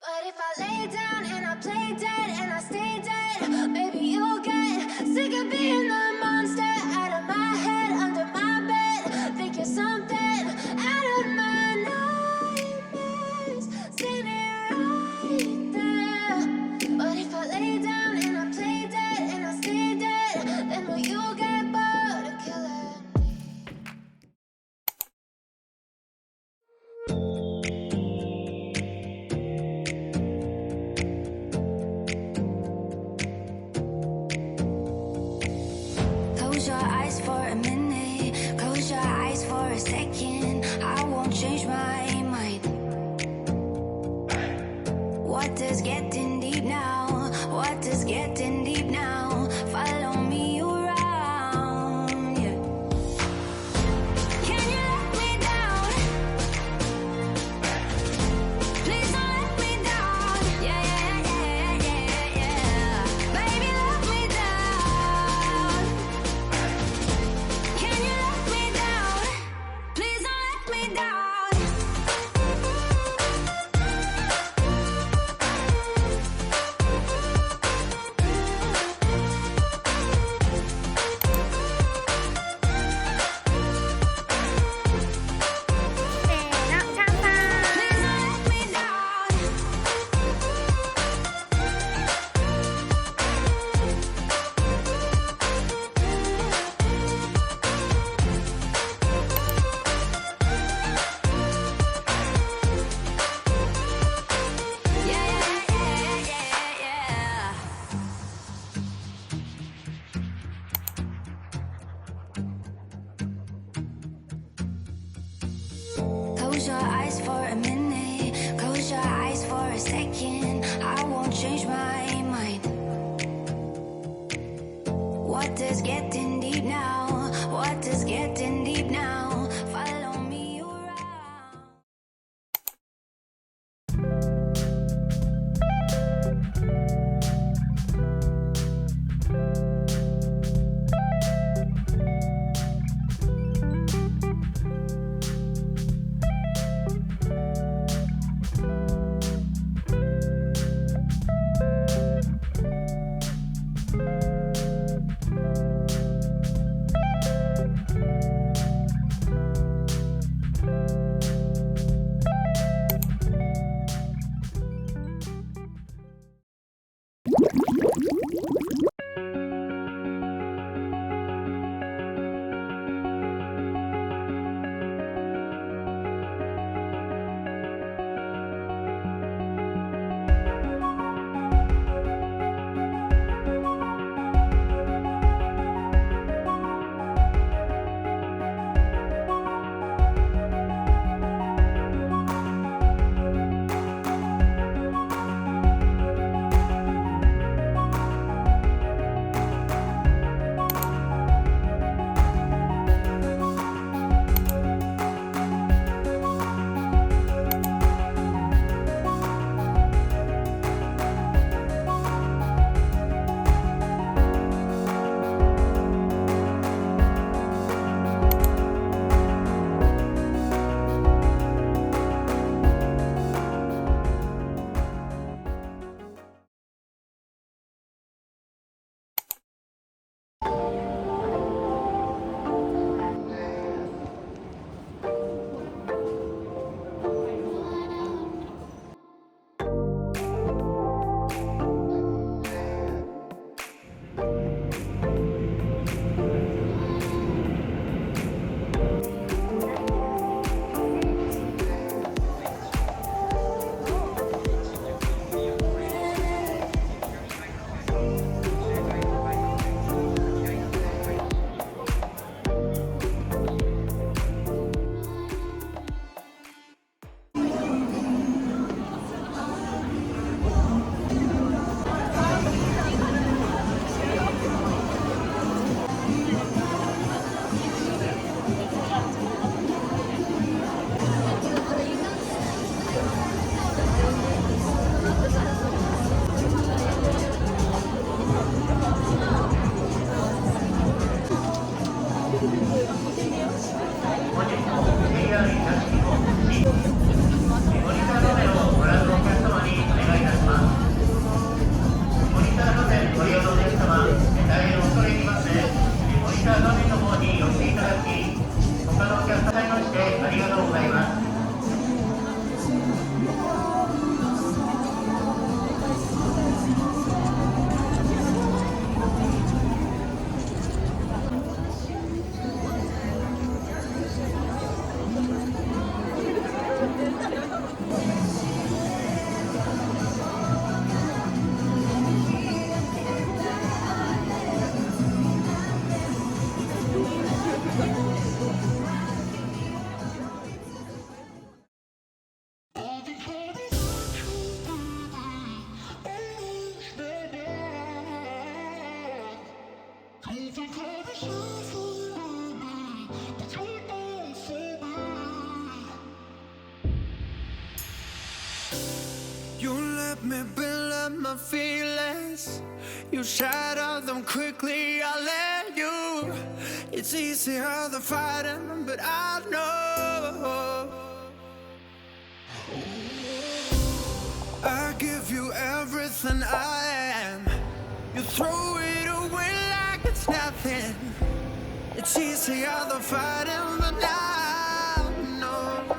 What if I lay down and I play dead and I stay dead? Maybe you'll get sick of being the monster out of my head, under my bed. Think you're something out of my nightmares. Seen it right there. What if I lay down and I play dead and I stay dead? Then will you get bored of killing me? Close your eyes for a minute, close your eyes for a second. I won't change my mind. Water's getting deep now, water's getting deep now. Follow me around, yeah. Can you let me down? Please don't let me down. Yeah, yeah, yeah, yeah, yeah. Baby, let me down. Can you let me down? Please don't let me down. Please don't let me down. Yeah, yeah, yeah, yeah, yeah. Close your eyes for a minute, close your eyes for a second. I won't change my mind. Water's getting deep now, water's getting deep now. Follow me around. You let me build up my feelings. You shatter them quickly, I let you. It's easier than fighting, but I know I give you everything I am. You throw it away like it's nothing. It's easier than fighting, but I know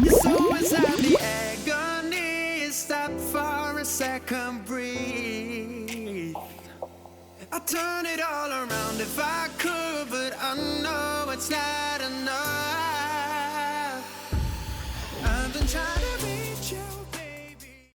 it's always at the agony. Stop for a second, breathe. I'd turn it all around if I could, but I know it's not enough.